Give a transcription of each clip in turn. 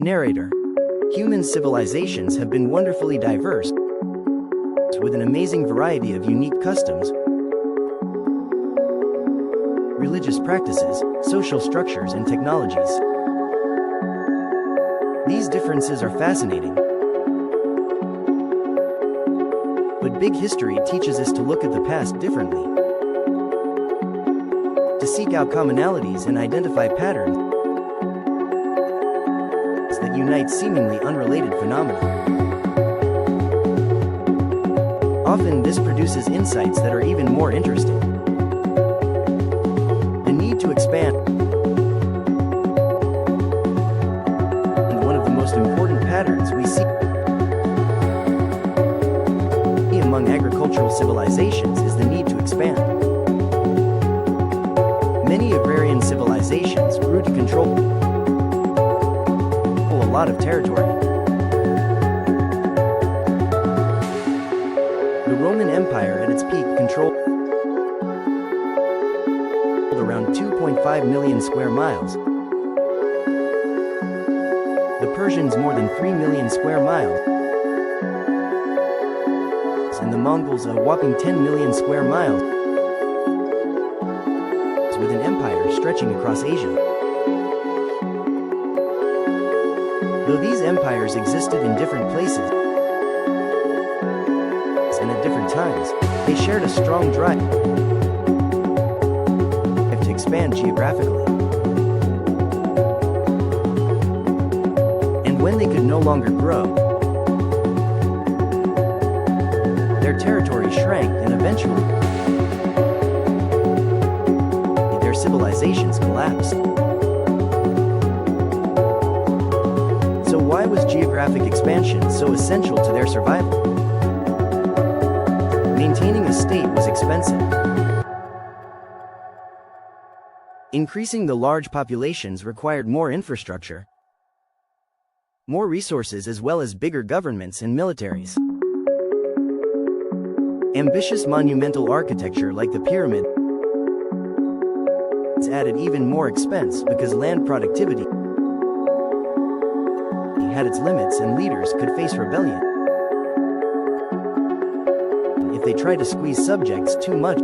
Narrator. Human civilizations have been wonderfully diverse, with an amazing variety of unique customs, religious practices, social structures, and technologies. These differences are fascinating, but big history teaches us to look at the past differently, to seek out commonalities and identify patterns that unite seemingly unrelated phenomena. Often this produces insights that are even more interesting. The need to expand. And one of the most important patterns we see among agricultural civilizations is the need to expand. Many agrarian civilizations grew to control a lot of territory. The Roman Empire at its peak controlled around 2.5 million square miles. The Persians more than 3 million square miles. And the Mongols a whopping 10 million square miles, with an empire stretching across Asia. Though these empires existed in different places and at different times, they shared a strong drive to expand geographically. And when they could no longer grow, their territory shrank, and eventually their civilizations collapsed. So why was geographic expansion so essential to their survival? Maintaining a state was expensive. Increasing the large populations required more infrastructure, more resources, as well as bigger governments and militaries. Ambitious monumental architecture like the pyramid added even more expense because land productivity had its limits and leaders could face rebellion if they tried to squeeze subjects too much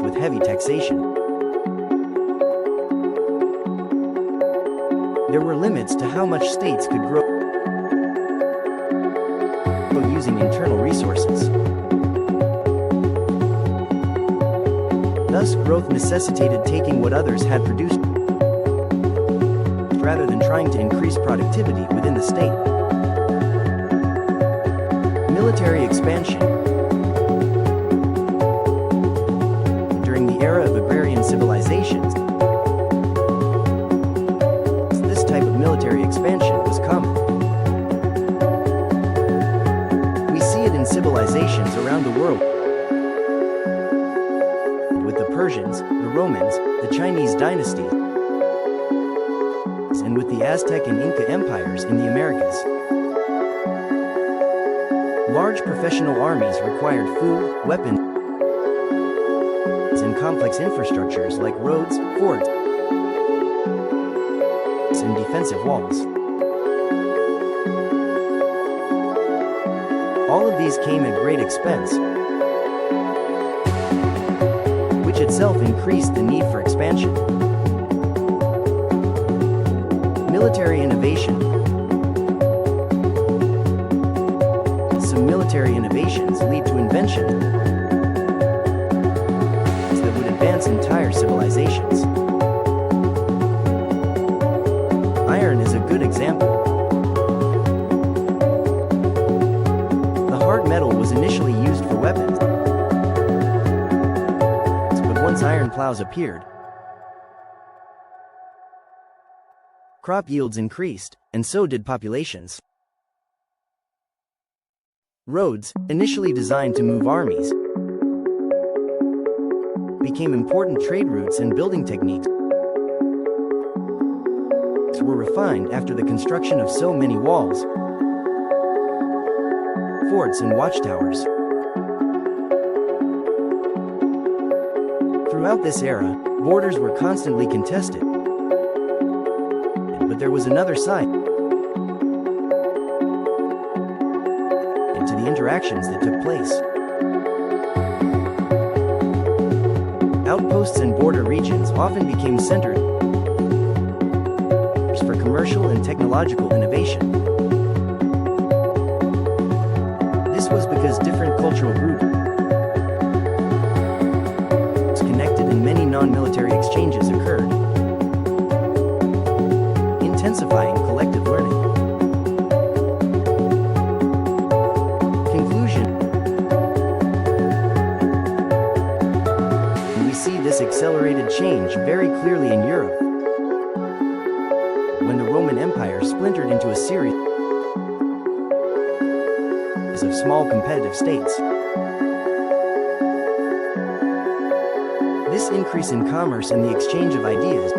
with heavy taxation. There were limits to how much states could grow using internal resources. Thus, growth necessitated taking what others had produced rather than trying to increase productivity within the state. Military expansion. During the era of agrarian civilizations, this type of military expansion was common. We see it in civilizations around the world, with the Persians, the Romans, the Chinese dynasties, and with the Aztec and Inca empires in the Americas. Large professional armies required food, weapons, and complex infrastructures like roads, forts, and defensive walls. All of these came at great expense, which itself increased the need for expansion. Military innovation. Some military innovations lead to inventions that would advance entire civilizations. Iron is a good example. The hard metal was initially used for weapons, but once iron plows appeared, crop yields increased, and so did populations. Roads, initially designed to move armies, became important trade routes, and building techniques were refined after the construction of so many walls, forts, and watchtowers. Throughout this era, borders were constantly contested, But there was another side to the interactions that took place. Outposts and border regions often became centers for commercial and technological innovation. This was because different cultural groups connected and many non-military exchanges occurred, intensifying collective learning. This accelerated change very clearly in Europe, when the Roman Empire splintered into a series of small competitive states. This increase in commerce and the exchange of ideas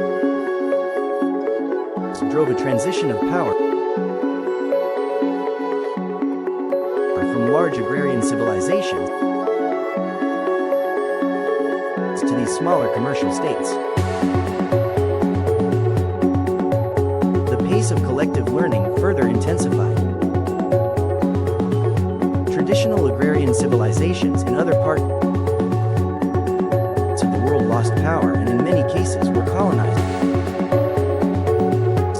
drove a transition of power from large agrarian civilizations to these smaller commercial states. The pace of collective learning further intensified. Traditional agrarian civilizations in other parts of the world lost power and in many cases were colonized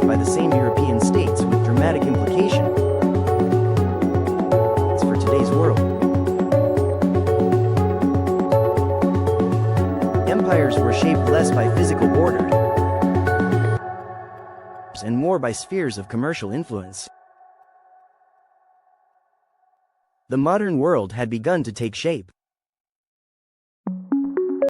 by the same European states, with dramatic implications for today's world. Empires were shaped less by physical borders and more by spheres of commercial influence. The modern world had begun to take shape.